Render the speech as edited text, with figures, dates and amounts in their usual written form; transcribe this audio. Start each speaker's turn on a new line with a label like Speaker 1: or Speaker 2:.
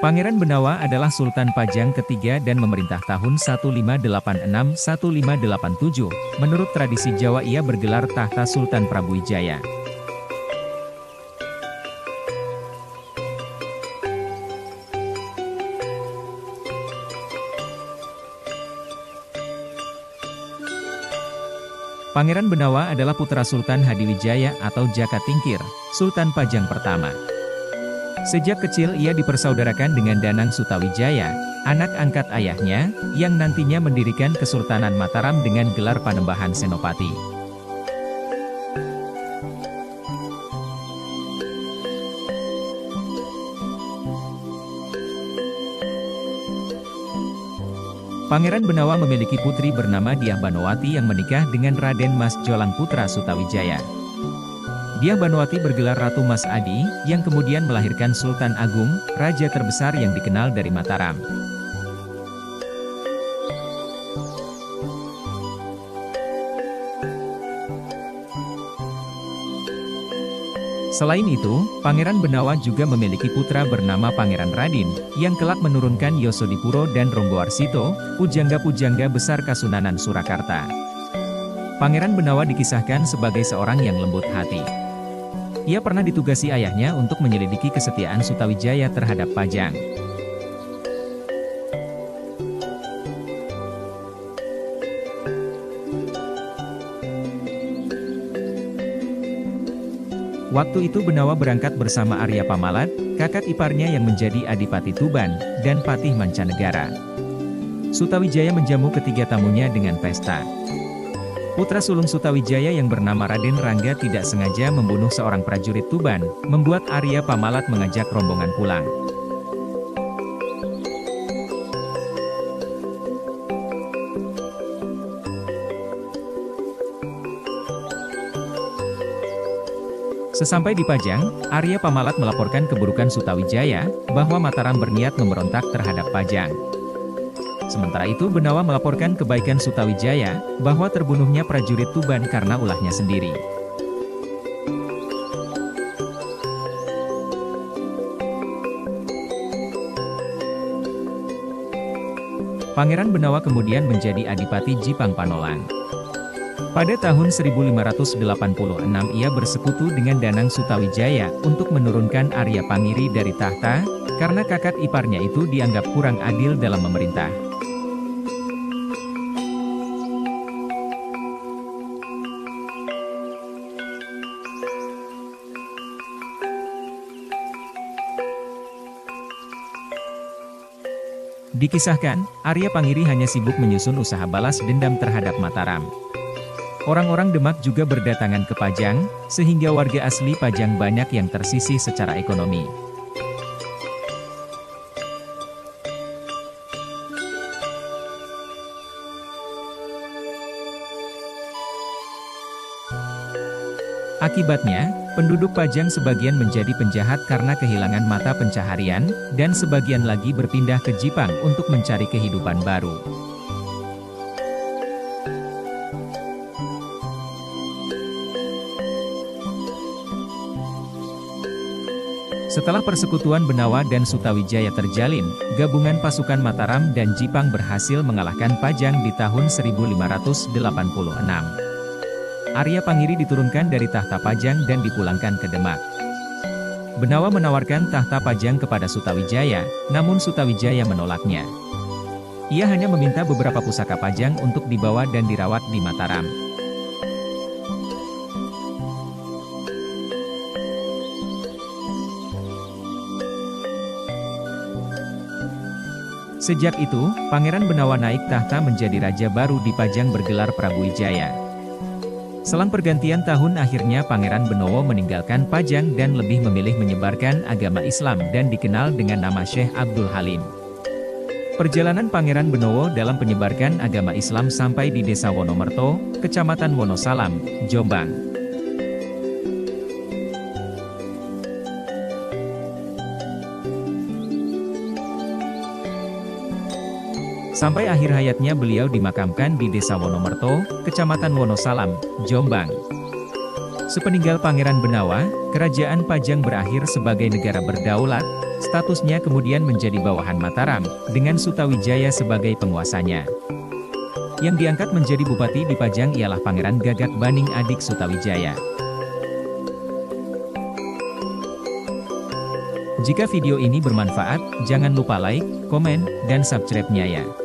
Speaker 1: Pangeran Benawa adalah Sultan Pajang ketiga dan memerintah tahun 1586-1587. Menurut tradisi Jawa ia bergelar tahta Sultan Prabuwijaya. Pangeran Benawa adalah putra Sultan Hadiwijaya atau Jaka Tingkir, Sultan Pajang pertama. Sejak kecil ia dipersaudarakan dengan Danang Sutawijaya, anak angkat ayahnya, yang nantinya mendirikan Kesultanan Mataram dengan gelar Panembahan Senopati. Pangeran Benawa memiliki putri bernama Dyah Banowati yang menikah dengan Raden Mas Jolang putra Sutawijaya. Dyah Banowati bergelar Ratu Mas Adi, yang kemudian melahirkan Sultan Agung, raja terbesar yang dikenal dari Mataram. Selain itu, Pangeran Benawa juga memiliki putra bernama Pangeran Radin, yang kelak menurunkan Yosodipuro dan Ronggowarsito, pujangga-pujangga besar Kasunanan Surakarta. Pangeran Benawa dikisahkan sebagai seorang yang lembut hati. Ia pernah ditugasi ayahnya untuk menyelidiki kesetiaan Sutawijaya terhadap Pajang. Waktu itu Benawa berangkat bersama Arya Pamalat, kakak iparnya yang menjadi Adipati Tuban, dan Patih Mancanegara. Sutawijaya menjamu ketiga tamunya dengan pesta. Putra sulung Sutawijaya yang bernama Raden Rangga tidak sengaja membunuh seorang prajurit Tuban, membuat Arya Pamalat mengajak rombongan pulang. Sesampai di Pajang, Arya Pamalat melaporkan keburukan Sutawijaya, bahwa Mataram berniat memberontak terhadap Pajang. Sementara itu Benawa melaporkan kebaikan Sutawijaya, bahwa terbunuhnya prajurit Tuban karena ulahnya sendiri. Pangeran Benawa kemudian menjadi Adipati Jipang Panolan. Pada tahun 1586 ia bersekutu dengan Danang Sutawijaya untuk menurunkan Arya Pangiri dari tahta, karena kakak iparnya itu dianggap kurang adil dalam memerintah. Dikisahkan, Arya Pangiri hanya sibuk menyusun usaha balas dendam terhadap Mataram. Orang-orang Demak juga berdatangan ke Pajang, sehingga warga asli Pajang banyak yang tersisih secara ekonomi. Akibatnya, penduduk Pajang sebagian menjadi penjahat karena kehilangan mata pencaharian, dan sebagian lagi berpindah ke Jipang untuk mencari kehidupan baru. Setelah persekutuan Benawa dan Sutawijaya terjalin, gabungan pasukan Mataram dan Jipang berhasil mengalahkan Pajang di tahun 1586. Arya Pangiri diturunkan dari tahta Pajang dan dipulangkan ke Demak. Benawa menawarkan tahta Pajang kepada Sutawijaya, namun Sutawijaya menolaknya. Ia hanya meminta beberapa pusaka Pajang untuk dibawa dan dirawat di Mataram. Sejak itu, Pangeran Benawa naik tahta menjadi raja baru di Pajang bergelar Prabuwijaya. Selang pergantian tahun akhirnya Pangeran Benowo meninggalkan Pajang dan lebih memilih menyebarkan agama Islam dan dikenal dengan nama Syekh Abdul Halim. Perjalanan Pangeran Benowo dalam penyebarkan agama Islam sampai di Desa Wonomerto, Kecamatan Wonosalam, Jombang. Sampai akhir hayatnya beliau dimakamkan di Desa Wonomerto, Kecamatan Wonosalam, Jombang. Sepeninggal Pangeran Benawa, Kerajaan Pajang berakhir sebagai negara berdaulat, statusnya kemudian menjadi bawahan Mataram, dengan Sutawijaya sebagai penguasanya. Yang diangkat menjadi bupati di Pajang ialah Pangeran Gagak Baning adik Sutawijaya. Jika video ini bermanfaat, jangan lupa like, komen, dan subscribe-nya ya.